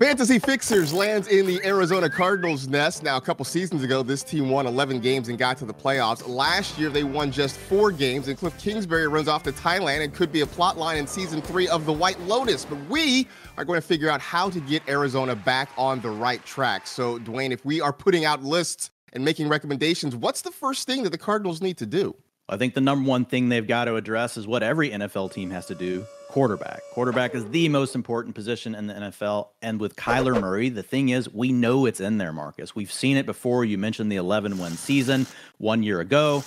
Fantasy Fixers lands in the Arizona Cardinals nest. Now, a couple seasons ago, this team won 11 games and got to the playoffs. Last year, they won just 4 games, and Kliff Kingsbury runs off to Thailand and could be a plot line in season 3 of The White Lotus. But we are going to figure out how to get Arizona back on the right track. So, Dwayne, if we are putting out lists and making recommendations, what's the first thing that the Cardinals need to do? I think the number one thing they've got to address is what every NFL team has to do: quarterback. Quarterback is the most important position in the NFL. And with Kyler Murray, the thing is, we know it's in there, Marcus. We've seen it before. You mentioned the 11-win season 1 year ago.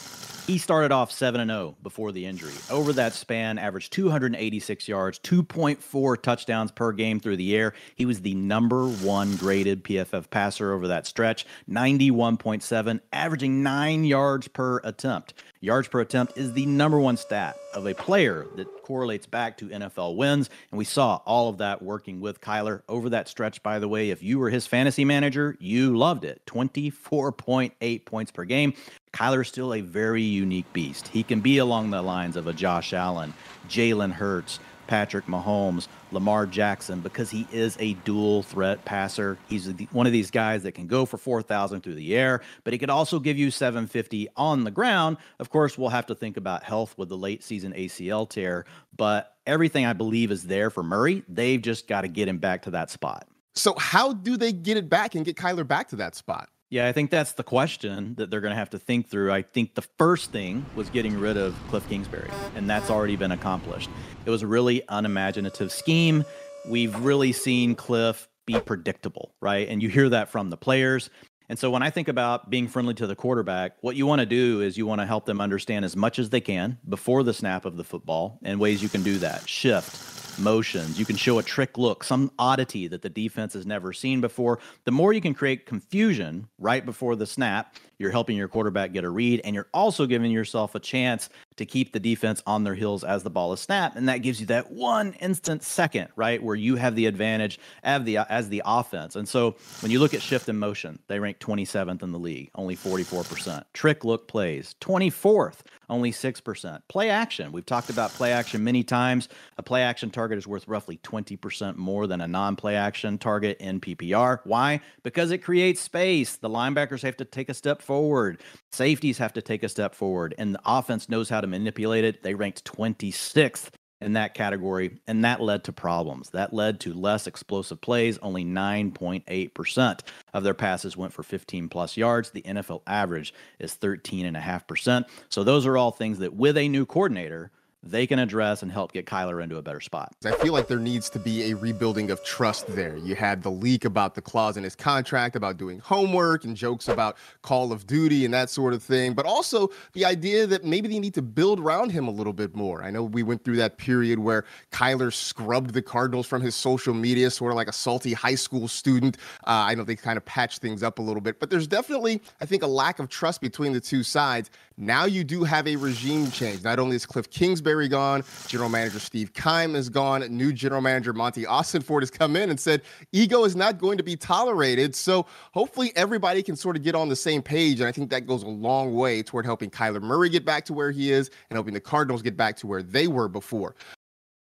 He started off 7-0 before the injury. Over that span, averaged 286 yards, 2.4 touchdowns per game through the air. He was the number 1 graded PFF passer over that stretch, 91.7, averaging 9 yards per attempt. Yards per attempt is the number 1 stat of a player that correlates back to NFL wins, and we saw all of that working with Kyler over that stretch. By the way, if you were his fantasy manager, you loved it. 24.8 points per game. Kyler's still a very unique beast. He can be along the lines of a Josh Allen, Jalen Hurts, Patrick Mahomes, Lamar Jackson, because he is a dual threat passer. He's one of these guys that can go for 4,000 through the air, but he could also give you 750 on the ground. Of course, we'll have to think about health with the late season ACL tear, but everything I believe is there for Murray. They've just got to get him back to that spot. So how do they get it back and get Kyler back to that spot? Yeah, I think that's the question that they're going to have to think through. I think the first thing was getting rid of Kliff Kingsbury, and that's already been accomplished. It was a really unimaginative scheme. We've really seen Kliff be predictable, right? And you hear that from the players. And so when I think about being friendly to the quarterback, what you want to do is you want to help them understand as much as they can before the snap of the football, and ways you can do that: shift, motions. You can show a trick look, some oddity that the defense has never seen before. The more you can create confusion right before the snap, you're helping your quarterback get a read, and you're also giving yourself a chance to keep the defense on their heels as the ball is snapped. And that gives you that 1 instant second, right, where you have the advantage as the offense. And so when you look at shift and motion, they rank 27th in the league, only 44%. Trick look plays, 24th, only 6%. Play action, we've talked about play action many times. A play action target is worth roughly 20% more than a non-play action target in PPR. Why? Because it creates space. The linebackers have to take a step forward. Safeties have to take a step forward, and the offense knows how to manipulate it. They ranked 26th in that category, and that led to problems. That led to less explosive plays. Only 9.8% of their passes went for 15-plus yards. The NFL average is 13.5%. So those are all things that, with a new coordinator, they can address and help get Kyler into a better spot. I feel like there needs to be a rebuilding of trust there. You had the leak about the clause in his contract about doing homework and jokes about Call of Duty and that sort of thing, but also the idea that maybe they need to build around him a little bit more. I know we went through that period where Kyler scrubbed the Cardinals from his social media, sort of like a salty high school student. I know they kind of patched things up a little bit, but there's definitely, I think, a lack of trust between the two sides. Now you do have a regime change. Not only is Kliff Kingsbury gone, general manager Steve Keim is gone, new general manager Monty Austinford has come in and said ego is not going to be tolerated. So hopefully everybody can sort of get on the same page, and I think that goes a long way toward helping Kyler Murray get back to where he is and helping the Cardinals get back to where they were before.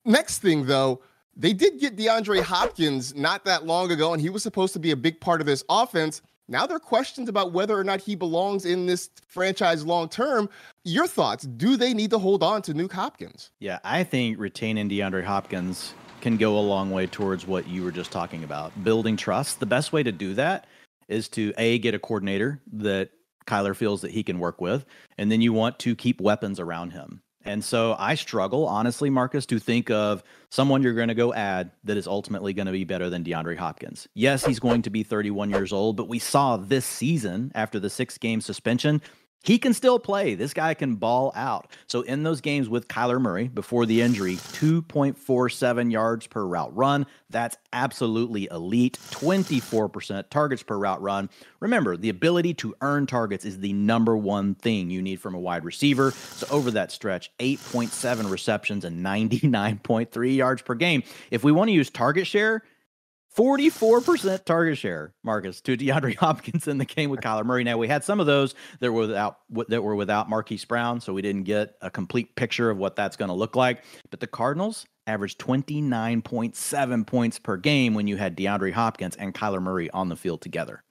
Next thing, though, they did get DeAndre Hopkins not that long ago, and he was supposed to be a big part of this offense. Now there are questions about whether or not he belongs in this franchise long term. Your thoughts? Do they need to hold on to Nuke Hopkins? Yeah, I think retaining DeAndre Hopkins can go a long way towards what you were just talking about, building trust. The best way to do that is to, A, get a coordinator that Kyler feels that he can work with, and then you want to keep weapons around him. And so I struggle, honestly, Marcus, to think of someone you're going to go add that is ultimately going to be better than DeAndre Hopkins. Yes, he's going to be 31 years old, but we saw this season, after the 6-game suspension, he can still play. This guy can ball out. So in those games with Kyler Murray before the injury, 2.47 yards per route run. That's absolutely elite. 24% targets per route run. Remember, the ability to earn targets is the number one thing you need from a wide receiver. So over that stretch, 8.7 receptions and 99.3 yards per game. If we want to use target share, 44% target share, Marcus, to DeAndre Hopkins in the game with Kyler Murray. Now, we had some of those that were without Marquise Brown, so we didn't get a complete picture of what that's going to look like. But the Cardinals averaged 29.7 points per game when you had DeAndre Hopkins and Kyler Murray on the field together.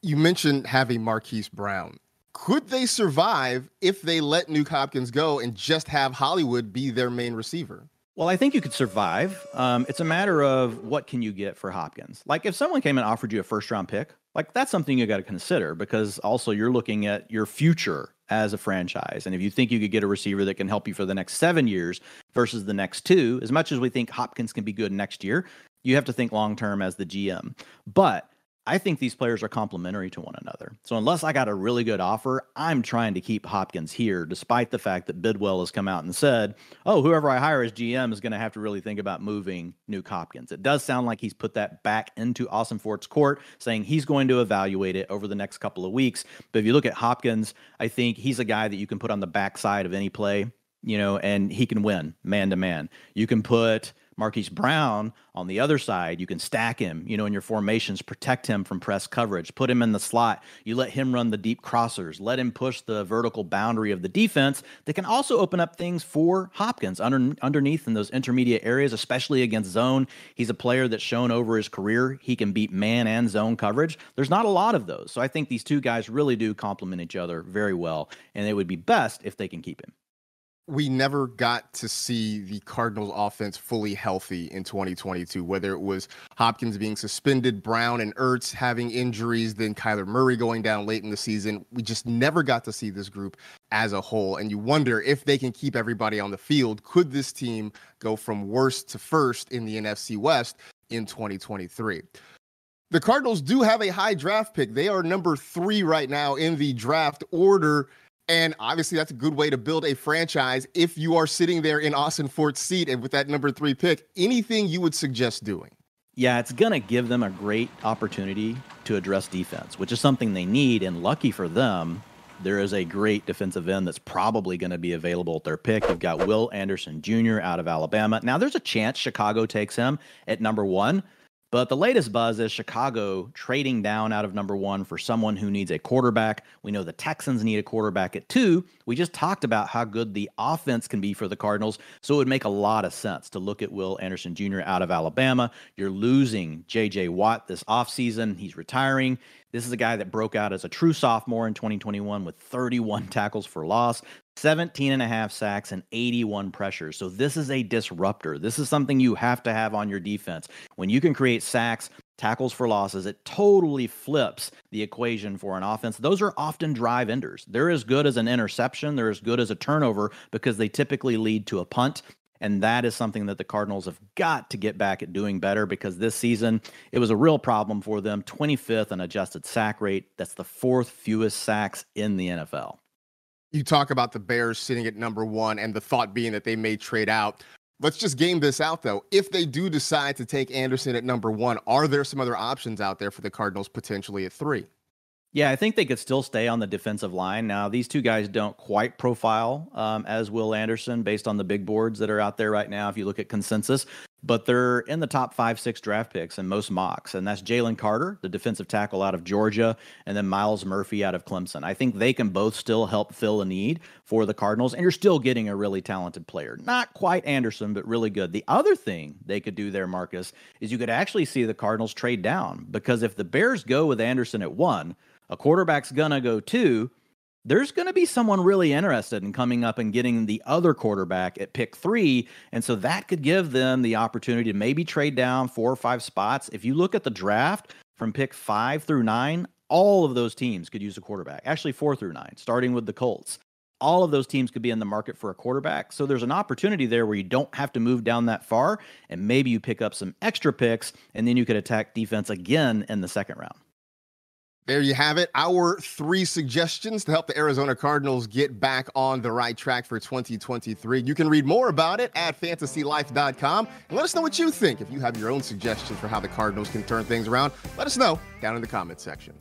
You mentioned having Marquise Brown. Could they survive if they let Nuke Hopkins go and just have Hollywood be their main receiver? Well, I think you could survive. It's a matter of what can you get for Hopkins. Like if someone came and offered you a first-round pick, like that's something you got to consider because also you're looking at your future as a franchise. And if you think you could get a receiver that can help you for the next 7 years versus the next 2, as much as we think Hopkins can be good next year, you have to think long-term as the GM. But I think these players are complementary to one another. So unless I got a really good offer, I'm trying to keep Hopkins here, despite the fact that Bidwell has come out and said, oh, whoever I hire as GM is going to have to really think about moving Nuke Hopkins. It does sound like he's put that back into Austin Fort's court, saying he's going to evaluate it over the next couple of weeks. But if you look at Hopkins, I think he's a guy that you can put on the backside of any play, and he can win man to man. You can put Marquise Brown on the other side. You can stack him, in your formations, protect him from press coverage, put him in the slot. You let him run the deep crossers, let him push the vertical boundary of the defense. That can also open up things for Hopkins underneath in those intermediate areas, especially against zone. He's a player that's shown over his career he can beat man and zone coverage. There's not a lot of those. So I think these two guys really do complement each other very well, and it would be best if they can keep him. We never got to see the Cardinals offense fully healthy in 2022, whether it was Hopkins being suspended, Brown and Ertz having injuries, then Kyler Murray going down late in the season. We just never got to see this group as a whole. And you wonder if they can keep everybody on the field. Could this team go from worst to first in the NFC West in 2023? The Cardinals do have a high draft pick. They are number 3 right now in the draft order. And obviously, that's a good way to build a franchise if you are sitting there in Austin Fort's seat and with that number 3 pick. Anything you would suggest doing? Yeah, it's going to give them a great opportunity to address defense, which is something they need. And lucky for them, there is a great defensive end that's probably going to be available at their pick. You've got Will Anderson Jr. out of Alabama. Now, there's a chance Chicago takes him at number 1. But the latest buzz is Chicago trading down out of number 1 for someone who needs a quarterback. We know the Texans need a quarterback at 2. We just talked about how good the offense can be for the Cardinals, so it would make a lot of sense to look at Will Anderson Jr. out of Alabama. You're losing J.J. Watt this offseason. He's retiring. This is a guy that broke out as a true sophomore in 2021 with 31 tackles for loss, 17.5 sacks, and 81 pressures. So this is a disruptor. This is something you have to have on your defense. When you can create sacks, tackles for losses, it totally flips the equation for an offense. Those are often drive enders. They're as good as an interception. They're as good as a turnover because they typically lead to a punt. And that is something that the Cardinals have got to get back at doing better because this season, it was a real problem for them. 25th in adjusted sack rate. That's the 4th fewest sacks in the NFL. You talk about the Bears sitting at number 1 and the thought being that they may trade out. Let's just game this out, though. If they do decide to take Anderson at number 1, are there some other options out there for the Cardinals potentially at 3? Yeah, I think they could still stay on the defensive line. Now, these two guys don't quite profile as Will Anderson based on the big boards that are out there right now if you look at consensus, but they're in the top 5-6 draft picks in most mocks, and that's Jalen Carter, the defensive tackle out of Georgia, and then Miles Murphy out of Clemson. I think they can both still help fill a need for the Cardinals, and you're still getting a really talented player. Not quite Anderson, but really good. The other thing they could do there, Marcus, is you could actually see the Cardinals trade down, because if the Bears go with Anderson at 1, a quarterback's gonna go 2, there's going to be someone really interested in coming up and getting the other quarterback at pick 3. And so that could give them the opportunity to maybe trade down 4 or 5 spots. If you look at the draft from pick 5 through 9, all of those teams could use a quarterback. Actually, 4 through 9, starting with the Colts. All of those teams could be in the market for a quarterback. So there's an opportunity there where you don't have to move down that far, and maybe you pick up some extra picks, and then you could attack defense again in the second round. There you have it. Our 3 suggestions to help the Arizona Cardinals get back on the right track for 2023. You can read more about it at fantasylife.com and let us know what you think. If you have your own suggestions for how the Cardinals can turn things around, let us know down in the comments section.